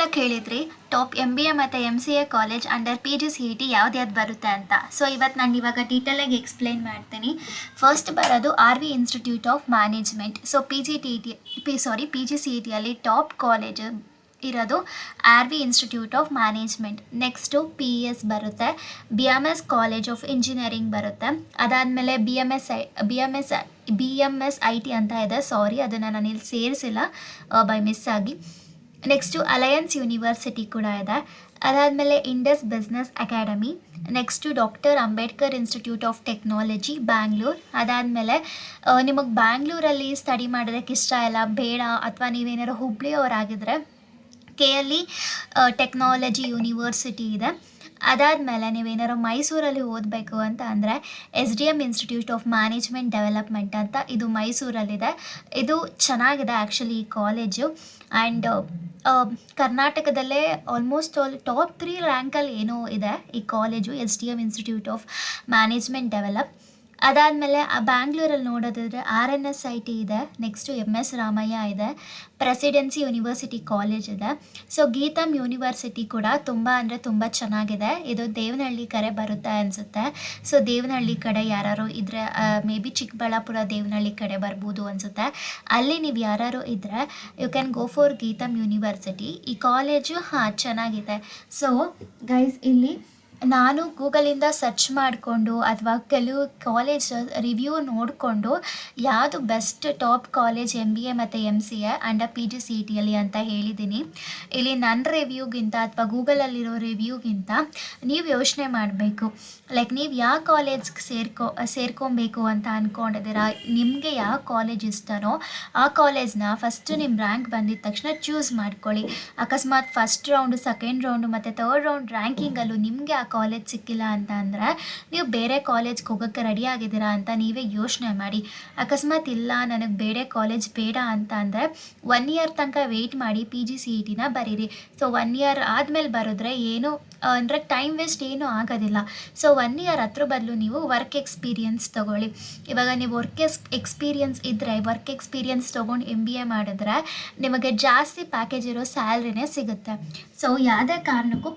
ನೀವೆಲ್ಲ ಕೇಳಿದ್ರಿ top MBA ಮತ್ತು MCA ಕಾಲೇಜ್ ಅಂಡರ್ PGCET ಯಾವ್ದು ಬರುತ್ತೆ ಅಂತ. ಸೊ ಇವತ್ತು ನಾನು ಇವಾಗ ಡೀಟೇಲಾಗಿ ಎಕ್ಸ್ಪ್ಲೈನ್ ಮಾಡ್ತೀನಿ. ಫಸ್ಟ್ ಬರೋದು RV institute of management. So PGCETಯಲ್ಲಿ ಟಾಪ್ ಕಾಲೇಜ್ ಇರೋದು RV institute of management. Next PES ಬರುತ್ತೆ, BMS ಕಾಲೇಜ್ ಆಫ್ ಇಂಜಿನಿಯರಿಂಗ್ ಬರುತ್ತೆ. ಅದಾದಮೇಲೆ BMS IT ಅಂತ ಇದೆ. ಸಾರಿ, ಅದನ್ನು ನಾನು ಇಲ್ಲಿ ಸೇರಿಸಿಲ್ಲ ಬೈ ಮಿಸ್ ಆಗಿ. ನೆಕ್ಸ್ಟು ಅಲಯನ್ಸ್ ಯೂನಿವರ್ಸಿಟಿ ಕೂಡ ಇದೆ. ಅದಾದಮೇಲೆ Indus business academy. Next doctor Ambedkar institute of technology Bangalore. ಅದಾದಮೇಲೆ ನಿಮಗೆ ಬ್ಯಾಂಗ್ಳೂರಲ್ಲಿ ಸ್ಟಡಿ ಮಾಡೋದಕ್ಕೆ ಇಷ್ಟ ಇಲ್ಲ, ಬೇಡ, ಅಥವಾ ನೀವೇನಾದ್ರು ಹುಬ್ಳಿಯವರಾಗಿದ್ದರೆ KLE ಟೆಕ್ನಾಲಜಿ ಯೂನಿವರ್ಸಿಟಿ ಇದೆ. ಅದಾದಮೇಲೆ ನೀವೇನಾದ್ರು ಮೈಸೂರಲ್ಲಿ ಓದಬೇಕು ಅಂತ ಅಂದರೆ SDM institute of management development ಅಂತ, ಇದು ಮೈಸೂರಲ್ಲಿದೆ. ಇದು ಚೆನ್ನಾಗಿದೆ ಆ್ಯಕ್ಚುಲಿ ಈ ಕಾಲೇಜು. ಆ್ಯಂಡ್ ಕರ್ನಾಟಕದಲ್ಲೇ ಆಲ್ಮೋಸ್ಟ್ ಟಾಪ್ 3 ರ್ಯಾಂಕಲ್ಲಿ ಏನೋ ಇದೆ ಈ college, SDM institute of management develop. ಅದಾದಮೇಲೆ ಬ್ಯಾಂಗ್ಳೂರಲ್ಲಿ ನೋಡೋದಾದರೆ RNSIT ಇದೆ. ನೆಕ್ಸ್ಟು MS ರಾಮಯ್ಯ ಇದೆ, ಪ್ರೆಸಿಡೆನ್ಸಿ ಯೂನಿವರ್ಸಿಟಿ ಕಾಲೇಜ್ ಇದೆ. ಸೊ ಗೀತಮ್ ಯೂನಿವರ್ಸಿಟಿ ಕೂಡ ತುಂಬ ಅಂದರೆ ತುಂಬ ಚೆನ್ನಾಗಿದೆ. ಇದು ದೇವನಹಳ್ಳಿ ಕಡೆ ಬರುತ್ತೆ ಅನಿಸುತ್ತೆ. ಸೊ ದೇವನಹಳ್ಳಿ ಕಡೆ ಯಾರು ಇದ್ದರೆ ಮೇ ಬಿ ಚಿಕ್ಕಬಳ್ಳಾಪುರ ದೇವನಹಳ್ಳಿ ಕಡೆ ಬರ್ಬೋದು ಅನಿಸುತ್ತೆ. ಅಲ್ಲಿ ನೀವು ಯಾರು ಇದ್ದರೆ you can go for GITAM university. ಈ ಕಾಲೇಜು ಚೆನ್ನಾಗಿದೆ. ಸೊ ಗೈಸ್, ಇಲ್ಲಿ ನಾನು ಗೂಗಲಿಂದ ಸರ್ಚ್ ಮಾಡಿಕೊಂಡು ಅಥವಾ ಕೆಲವು ಕಾಲೇಜ್ ರಿವ್ಯೂ ನೋಡಿಕೊಂಡು ಯಾವುದು ಬೆಸ್ಟ್ ಟಾಪ್ ಕಾಲೇಜ್ MBA ಮತ್ತು MCA ಅಂಡರ್ PGCETಯಲ್ಲಿ ಅಂತ ಹೇಳಿದ್ದೀನಿ. ಇಲ್ಲಿ ನನ್ನ ರಿವ್ಯೂಗಿಂತ ಅಥವಾ ಗೂಗಲಲ್ಲಿರೋ ರಿವ್ಯೂಗಿಂತ ನೀವು ಯೋಚನೆ ಮಾಡಬೇಕು. ಲೈಕ್ ನೀವು ಯಾವ ಕಾಲೇಜ್ಗೆ ಸೇರ್ಕೊಬೇಕು ಅಂತ ಅಂದ್ಕೊಂಡಿದ್ದೀರಾ, ನಿಮಗೆ ಯಾವ ಕಾಲೇಜ್ ಇಷ್ಟನೋ ಆ ಕಾಲೇಜ್ನ ಫಸ್ಟು ನಿಮ್ಮ ರ್ಯಾಂಕ್ ಬಂದಿದ ತಕ್ಷಣ ಚೂಸ್ ಮಾಡ್ಕೊಳ್ಳಿ. ಅಕಸ್ಮಾತ್ ಫಸ್ಟ್ ರೌಂಡು, ಸೆಕೆಂಡ್ ರೌಂಡು ಮತ್ತು ಥರ್ಡ್ ರೌಂಡ್ ರ್ಯಾಂಕಿಂಗಲ್ಲೂ ನಿಮಗೆ ಆ ಕಾಲೇಜ್ ಸಿಕ್ಕಿಲ್ಲ ಅಂತ ಅಂದರೆ ನೀವು ಬೇರೆ ಕಾಲೇಜ್ಗೆ ಹೋಗೋಕ್ಕೆ ರೆಡಿ ಆಗಿದ್ದೀರಾ ಅಂತ ನೀವೇ ಯೋಚನೆ ಮಾಡಿ. ಅಕಸ್ಮಾತ್ ಇಲ್ಲ ನನಗೆ ಬೇರೆ ಕಾಲೇಜ್ ಬೇಡ ಅಂತ ಅಂದರೆ 1 ಇಯರ್ ತನಕ ವೆಯ್ಟ್ ಮಾಡಿ PGCETನ ಬರೀರಿ. ಸೊ 1 ಇಯರ್ ಆದಮೇಲೆ ಬರೆದ್ರೆ ಏನು ಅಂದರೆ ಟೈಮ್ ವೇಸ್ಟ್ ಏನೂ ಆಗೋದಿಲ್ಲ. ಸೊ 1 ಇಯರ್ ಹತ್ರ ಬದಲು ನೀವು ವರ್ಕ್ ಎಕ್ಸ್ಪೀರಿಯನ್ಸ್ ತೊಗೊಳ್ಳಿ. ಇವಾಗ ನೀವು ಎಕ್ಸ್ಪೀರಿಯನ್ಸ್ ಇದ್ದರೆ ವರ್ಕ್ ಎಕ್ಸ್ಪೀರಿಯನ್ಸ್ ತೊಗೊಂಡು MBA ಮಾಡಿದ್ರೆ ನಿಮಗೆ ಜಾಸ್ತಿ ಪ್ಯಾಕೇಜ್ ಇರೋ ಸ್ಯಾಲ್ರಿನೇ ಸಿಗುತ್ತೆ. ಸೊ ಯಾವುದೇ ಕಾರಣಕ್ಕೂ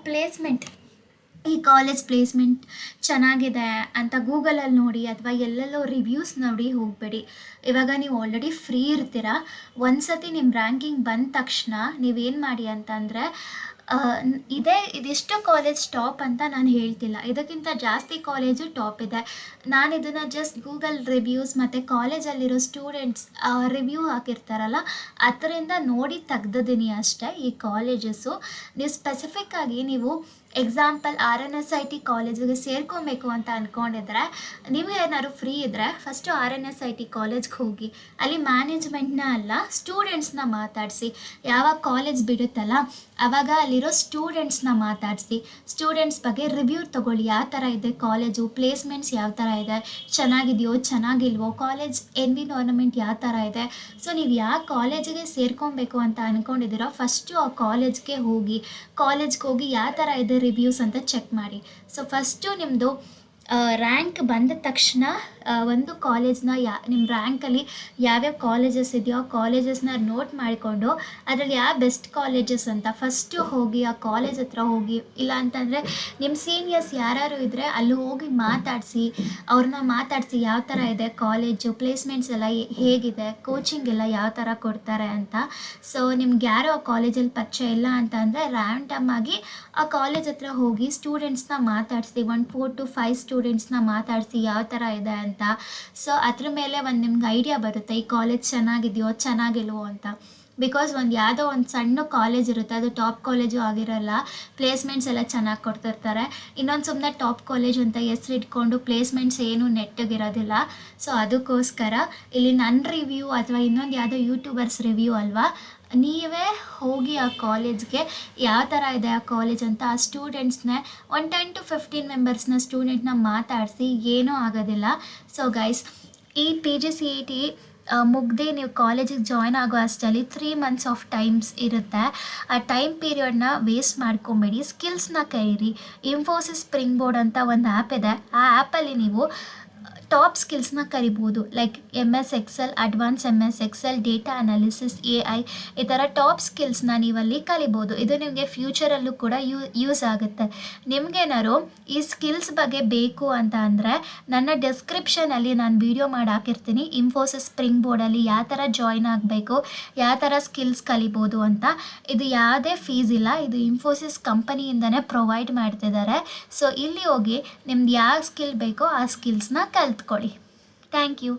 ಈ ಕಾಲೇಜ್ ಪ್ಲೇಸ್ಮೆಂಟ್ ಚೆನ್ನಾಗಿದೆ ಅಂತ ಗೂಗಲಲ್ಲಿ ನೋಡಿ ಅಥವಾ ಎಲ್ಲೆಲ್ಲೋ ರಿವ್ಯೂಸ್ ನೋಡಿ ಹೋಗಬೇಡಿ. ಇವಾಗ ನೀವು ಆಲ್ರೆಡಿ ಫ್ರೀ ಇರ್ತೀರ. ಒಂದು ಸತಿ ನಿಮ್ಮ ರ್ಯಾಂಕಿಂಗ್ ಬಂದ ತಕ್ಷಣ ನೀವೇನು ಮಾಡಿ ಅಂತಂದರೆ ಇದಿಷ್ಟು ಕಾಲೇಜ್ ಟಾಪ್ ಅಂತ ನಾನು ಹೇಳ್ತಿಲ್ಲ, ಇದಕ್ಕಿಂತ ಜಾಸ್ತಿ ಕಾಲೇಜು ಟಾಪ್ ಇದೆ. ನಾನು ಇದನ್ನು ಜಸ್ಟ್ ಗೂಗಲ್ ರಿವ್ಯೂಸ್ ಮತ್ತು ಕಾಲೇಜಲ್ಲಿರೋ ಸ್ಟೂಡೆಂಟ್ಸ್ ರಿವ್ಯೂ ಹಾಕಿರ್ತಾರಲ್ಲ ಅದರಿಂದ ನೋಡಿ ತೆಗ್ದಿದ್ದೀನಿ ಅಷ್ಟೇ ಈ ಕಾಲೇಜಸ್ಸು. ನೀವು ಸ್ಪೆಸಿಫಿಕ್ಕಾಗಿ ನೀವು ಎಕ್ಸಾಂಪಲ್ RNSIT ಕಾಲೇಜಿಗೆ ಸೇರ್ಕೊಬೇಕು ಅಂತ ಅಂದ್ಕೊಂಡಿದ್ರೆ, ನಿಮಗೆ ಏನಾದ್ರು ಫ್ರೀ ಇದ್ದರೆ ಫಸ್ಟು RNSIT ಕಾಲೇಜ್ಗೆ ಹೋಗಿ ಅಲ್ಲಿ ಮ್ಯಾನೇಜ್ಮೆಂಟ್ನ ಅಲ್ಲ ಸ್ಟೂಡೆಂಟ್ಸ್ನ ಮಾತಾಡಿಸಿ. ಯಾವಾಗ ಕಾಲೇಜ್ ಬಿಡುತ್ತಲ್ಲ ಆವಾಗ ಅಲ್ಲಿರೋ ಸ್ಟೂಡೆಂಟ್ಸ್ನ ಮಾತಾಡಿಸಿ, ಸ್ಟೂಡೆಂಟ್ಸ್ ಬಗ್ಗೆ ರಿವ್ಯೂ ತೊಗೊಳ್ಳಿ. ಯಾವ ಥರ ಇದೆ ಕಾಲೇಜು, ಪ್ಲೇಸ್ಮೆಂಟ್ಸ್ ಯಾವ ಥರ ಇದೆ, ಚೆನ್ನಾಗಿದೆಯೋ ಚೆನ್ನಾಗಿಲ್ವೋ, ಕಾಲೇಜ್ ಎನ್ವಿರಾನ್ಮೆಂಟ್ ಯಾವ ಥರ ಇದೆ. ಸೊ ನೀವು ಯಾವ ಕಾಲೇಜಿಗೆ ಸೇರ್ಕೊಬೇಕು ಅಂತ ಅಂದ್ಕೊಂಡಿದ್ದೀರೋ ಫಸ್ಟು ಆ ಕಾಲೇಜ್ಗೆ ಹೋಗಿ ಯಾವ ಥರ ಇದೆ ರಿವ್ಯೂಸ್ ಅಂತ ಚೆಕ್ ಮಾಡಿ. ಸೊ ಫಸ್ಟು ನಿಮ್ಮದು ರ್ಯಾಂಕ್ ಬಂದ ತಕ್ಷಣ ಒಂದು ಕಾಲೇಜ್ನ ನಿಮ್ಮ ರ್ಯಾಂಕಲ್ಲಿ ಯಾವ್ಯಾವ ಕಾಲೇಜಸ್ ಇದೆಯೋ ಆ ಕಾಲೇಜಸ್ನ ನೋಟ್ ಮಾಡಿಕೊಂಡು ಅದರಲ್ಲಿ ಯಾವ ಬೆಸ್ಟ್ ಕಾಲೇಜಸ್ ಅಂತ ಫಸ್ಟು ಹೋಗಿ ಆ ಕಾಲೇಜ್ ಹತ್ರ ಹೋಗಿ, ಇಲ್ಲ ಅಂತಂದರೆ ನಿಮ್ಮ ಸೀನಿಯರ್ಸ್ ಯಾರು ಇದ್ದರೆ ಅಲ್ಲಿ ಹೋಗಿ ಅವ್ರನ್ನ ಮಾತಾಡಿಸಿ ಯಾವ ಥರ ಇದೆ ಕಾಲೇಜು, ಪ್ಲೇಸ್ಮೆಂಟ್ಸ್ ಎಲ್ಲ ಹೇಗಿದೆ, ಕೋಚಿಂಗ್ ಎಲ್ಲ ಯಾವ ಥರ ಕೊಡ್ತಾರೆ ಅಂತ. ಸೊ ನಿಮ್ಗೆ ಯಾರೋ ಆ ಕಾಲೇಜಲ್ಲಿ ಪರಿಚಯ ಇಲ್ಲ ಅಂತ ಅಂದರೆ ರ್ಯಾಂಡಮ್ ಆಗಿ ಆ ಕಾಲೇಜ್ ಹತ್ರ ಹೋಗಿ ಸ್ಟೂಡೆಂಟ್ಸ್ನ ಮಾತಾಡಿಸಿ, 1 4 to 5 ಸ್ಟೂಡೆಂಟ್ಸ್ನ ಮಾತಾಡಿಸಿ ಯಾವ ಥರ ಇದೆ ಅಂತ. ಸೊ ಅದ್ರ ಮೇಲೆ ನಿಮ್ಗೆ ಐಡಿಯಾ ಬರುತ್ತೆ ಈ ಕಾಲೇಜ್ ಚೆನ್ನಾಗಿದೆಯೋ ಚೆನ್ನಾಗಿಲ್ವೋ ಅಂತ. ಬಿಕಾಸ್ ಯಾವುದೋ ಒಂದು ಸಣ್ಣ ಕಾಲೇಜ್ ಇರುತ್ತೆ, ಅದು ಟಾಪ್ ಕಾಲೇಜು ಆಗಿರಲ್ಲ, ಪ್ಲೇಸ್ಮೆಂಟ್ಸ್ ಎಲ್ಲ ಚೆನ್ನಾಗಿ ಕೊಡ್ತಿರ್ತಾರೆ. ಇನ್ನೊಂದು ಸುಮ್ಮನೆ ಟಾಪ್ ಕಾಲೇಜ್ ಅಂತ ಹೆಸ್ರು ಇಟ್ಕೊಂಡು ಪ್ಲೇಸ್ಮೆಂಟ್ಸ್ ಏನೂ ನೆಟ್ಟಗಿರೋದಿಲ್ಲ. ಸೊ ಅದಕ್ಕೋಸ್ಕರ ಇಲ್ಲಿ ನನ್ನ ರಿವ್ಯೂ ಅಥವಾ ಇನ್ನೊಂದು ಯಾವುದೋ ಯೂಟ್ಯೂಬರ್ಸ್ ರಿವ್ಯೂ ಅಲ್ವಾ, ನೀವೇ ಹೋಗಿ ಆ ಕಾಲೇಜ್ಗೆ ಯಾವ ಥರ ಇದೆ ಆ ಕಾಲೇಜ್ ಅಂತ ಆ ಸ್ಟೂಡೆಂಟ್ಸ್ನೇ 10 to 15 ಮೆಂಬರ್ಸ್ನ ಸ್ಟೂಡೆಂಟ್ನ ಮಾತಾಡಿಸಿ, ಏನೂ ಆಗೋದಿಲ್ಲ. ಸೊ ಗೈಸ್, ಈ PGCET ಮುಗ್ದು ನೀವು ಕಾಲೇಜಿಗೆ ಜಾಯ್ನ್ ಆಗೋ ಅಷ್ಟರಲ್ಲಿ 3 months ಆಫ್ ಟೈಮ್ಸ್ ಇರುತ್ತೆ. ಆ ಟೈಮ್ ಪೀರಿಯಡ್ನ ವೇಸ್ಟ್ ಮಾಡ್ಕೊಬೇಡಿ, ಸ್ಕಿಲ್ಸ್ನ ಕಲೀರಿ. ಇನ್ಫೋಸಿಸ್ ಸ್ಪ್ರಿಂಗ್ ಬೋರ್ಡ್ ಅಂತ ಒಂದು ಆ್ಯಪ್ ಇದೆ. ಆ ಆ್ಯಪಲ್ಲಿ ನೀವು ಟಾಪ್ ಸ್ಕಿಲ್ಸ್ನ ಕಲಿಬೋದು. Like MS Excel, advance MS Excel, data analysis, AI, ಈ ಥರ ಟಾಪ್ ಸ್ಕಿಲ್ಸ್ನ ನೀವಲ್ಲಿ ಕಲಿಬೋದು. ಇದು ನಿಮಗೆ ಫ್ಯೂಚರಲ್ಲೂ ಕೂಡ ಯೂಸ್ ಆಗುತ್ತೆ. ನಿಮಗೇನಾದ್ರು ಈ ಸ್ಕಿಲ್ಸ್ ಬಗ್ಗೆ ಬೇಕು ಅಂತ ಅಂದರೆ ನನ್ನ ಡಿಸ್ಕ್ರಿಪ್ಷನಲ್ಲಿ ನಾನು ವಿಡಿಯೋ ಮಾಡಿ ಹಾಕಿರ್ತೀನಿ. ಇನ್ಫೋಸಿಸ್ ಸ್ಪ್ರಿಂಗ್ ಬೋರ್ಡಲ್ಲಿ ಯಾವ ಥರ ಜಾಯ್ನ್ ಆಗಬೇಕು, ಯಾವ ಥರ ಸ್ಕಿಲ್ಸ್ ಕಲಿಬೋದು ಅಂತ. ಇದು ಯಾವುದೇ ಫೀಸ್ ಇಲ್ಲ, ಇದು ಇನ್ಫೋಸಿಸ್ ಕಂಪನಿಯಿಂದನೇ ಪ್ರೊವೈಡ್ ಮಾಡ್ತಿದ್ದಾರೆ. ಸೊ ಇಲ್ಲಿ ಹೋಗಿ ನಿಮ್ದು ಯಾವ ಸ್ಕಿಲ್ ಬೇಕೋ ಆ ಸ್ಕಿಲ್ಸ್ನ ಕಲ್ತ್ಕೊಳ್ಳಿ. Thank you.